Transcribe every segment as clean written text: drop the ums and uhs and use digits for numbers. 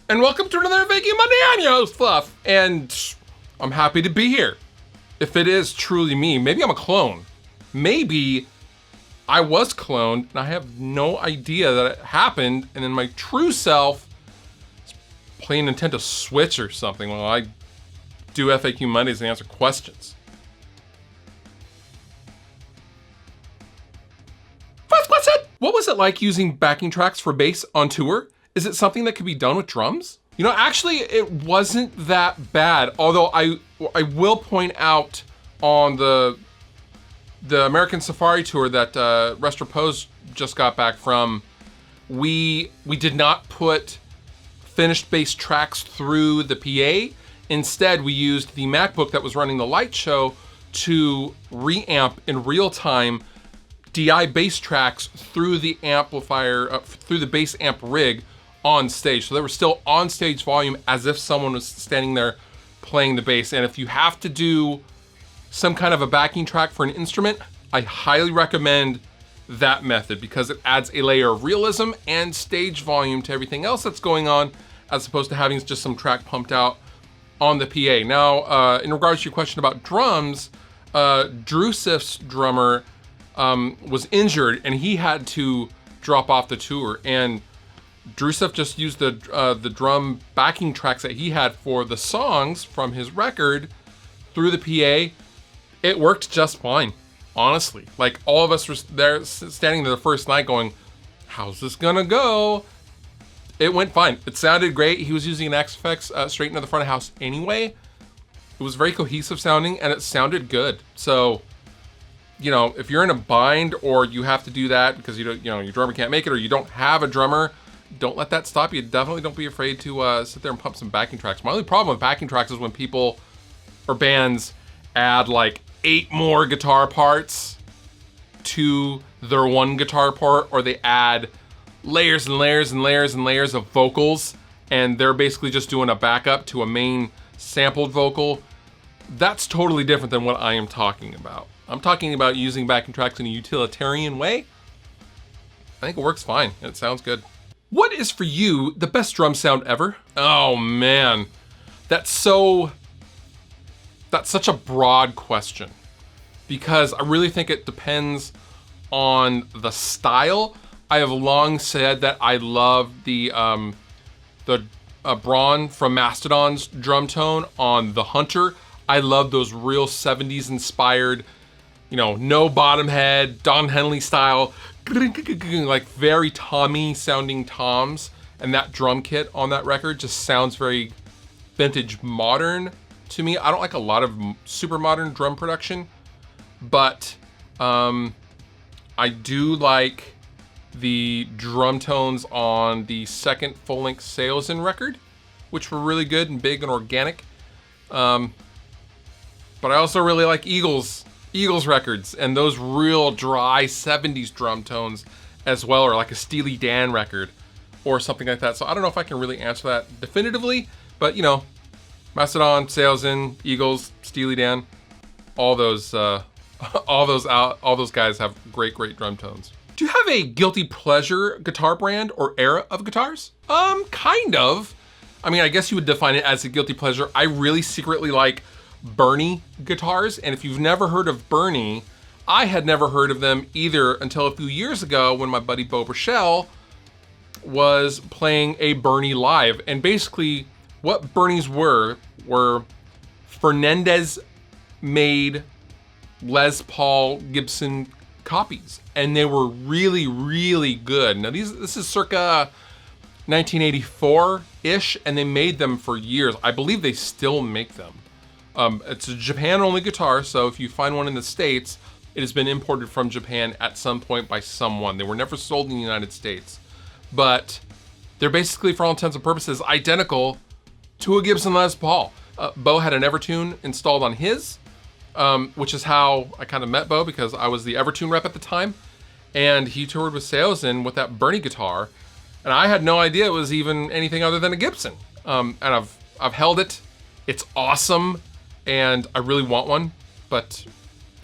And welcome to another Thank You Monday. I'm your host, Fluff, and I'm happy to be here. If it is truly me, maybe I'm a clone. Maybe I was cloned, and I have no idea that it happened, and then my true self is playing Nintendo Switch or something while I do FAQ Mondays and answer questions. First question! What was it like using backing tracks for bass on tour? Is it something that could be done with drums? You know, actually, it wasn't that bad. Although I will point out on the American Safari tour that Rest Repose just got back from, we did not put finished bass tracks through the PA. Instead, we used the MacBook that was running the light show to reamp in real time DI bass tracks through the amplifier, through the bass amp rig on stage. So they were still on stage volume as if someone was standing there playing the bass. And if you have to do some kind of a backing track for an instrument, I highly recommend that method because it adds a layer of realism and stage volume to everything else that's going on, as opposed to having just some track pumped out on the PA. Now, in regards to your question about drums, Drew Siff's drummer was injured and he had to drop off the tour, and Drew Siff just used the drum backing tracks that he had for the songs from his record through the PA. It worked just fine, honestly. Like, all of us were there standing there the first night going, how's this gonna go? It went fine. It sounded great. He was using an XFX straight into the front of house anyway. It was very cohesive sounding and it sounded good. So, you know, if you're in a bind or you have to do that because your drummer can't make it, or you don't have a drummer, don't let that stop you. Definitely don't be afraid to sit there and pump some backing tracks. My only problem with backing tracks is when people or bands add like 8 more guitar parts to their one guitar part, or they add layers and layers and layers and layers of vocals, and they're basically just doing a backup to a main sampled vocal. That's totally different than what I am talking about. I'm talking about using backing tracks in a utilitarian way. I think it works fine. It sounds good. What is for you the best drum sound ever? Oh man, that's such a broad question, because I really think it depends on the style. I have long said that I love the Braun from Mastodon's drum tone on the Hunter. I love those real 70s inspired, no bottom head, Don Henley style, like very Tommy sounding toms. And that drum kit on that record just sounds very vintage modern to me. I don't like a lot of super modern drum production, but I do like the drum tones on the second full-length Salesin record, which were really good and big and organic. But I also really like Eagles records and those real dry 70s drum tones as well, or like a Steely Dan record or something like that. So I don't know if I can really answer that definitively, but Mastodon, Salesin, Eagles, Steely Dan, all those guys have great drum tones. Do you have a guilty pleasure guitar brand or era of guitars? Kind of. I mean, I guess you would define it as a guilty pleasure. I really secretly like Bernie guitars, and if you've never heard of Bernie, I had never heard of them either until a few years ago when my buddy Bo Burchell was playing a Bernie live. And basically what Bernies were Fernandez made Les Paul Gibson copies, and they were really, really good. Now this is circa 1984-ish, and they made them for years. I believe they still make them. It's a Japan-only guitar, so if you find one in the States, it has been imported from Japan at some point by someone. They were never sold in the United States. But they're basically, for all intents and purposes, identical to a Gibson Les Paul. Bo had an Evertune installed on his, which is how I kind of met Bo, because I was the Evertune rep at the time. And he toured with Salesin with that Bernie guitar. And I had no idea it was even anything other than a Gibson. And I've held it. It's awesome. And I really want one, but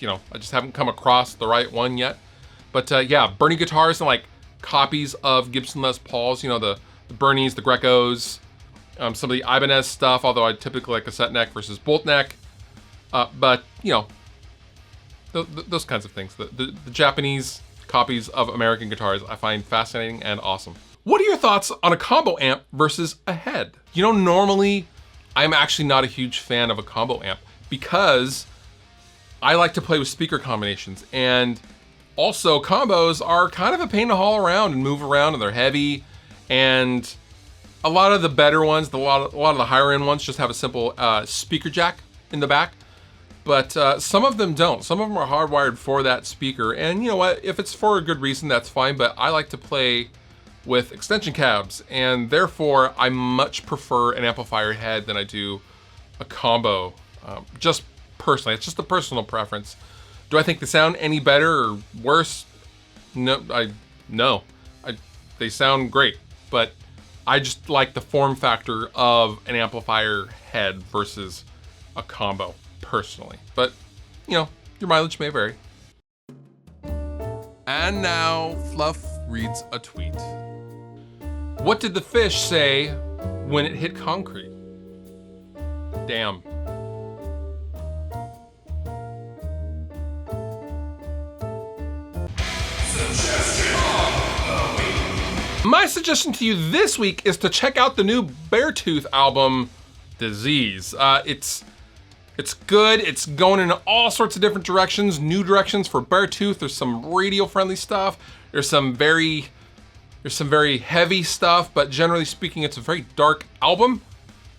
I just haven't come across the right one yet. But yeah, Bernie guitars and like copies of Gibson Les Pauls, the Bernies, the Grecos, some of the Ibanez stuff, although I typically like cassette neck versus bolt neck. But, you know, those kinds of things. The Japanese copies of American guitars I find fascinating and awesome. What are your thoughts on a combo amp versus a head? You know, normally I'm actually not a huge fan of a combo amp because I like to play with speaker combinations, and also combos are kind of a pain to haul around and move around, and they're heavy, and a lot of the better ones, a lot of the higher end ones just have a simple speaker jack in the back, but some of them don't. Some of them are hardwired for that speaker, and you know what, if it's for a good reason, that's fine, but I like to play with extension cabs, and therefore I much prefer an amplifier head than I do a combo. Just personally, it's just a personal preference. Do I think they sound any better or worse? No, they sound great, but I just like the form factor of an amplifier head versus a combo, personally. But, you know, your mileage may vary. And now, Fluff reads a tweet. What did the fish say when it hit concrete? Damn. My suggestion to you this week is to check out the new Beartooth album, Disease. It's good. It's going in all sorts of different directions, new directions for Beartooth. There's some radio-friendly stuff. There's some very heavy stuff, but generally speaking, it's a very dark album.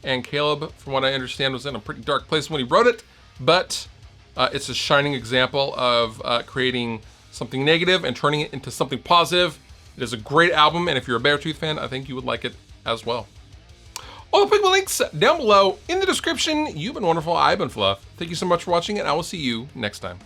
And Caleb, from what I understand, was in a pretty dark place when he wrote it, but it's a shining example of creating something negative and turning it into something positive. It is a great album, and if you're a Beartooth fan, I think you would like it as well. All the Pigment links down below in the description. You've been wonderful. I've been Fluff. Thank you so much for watching, and I will see you next time.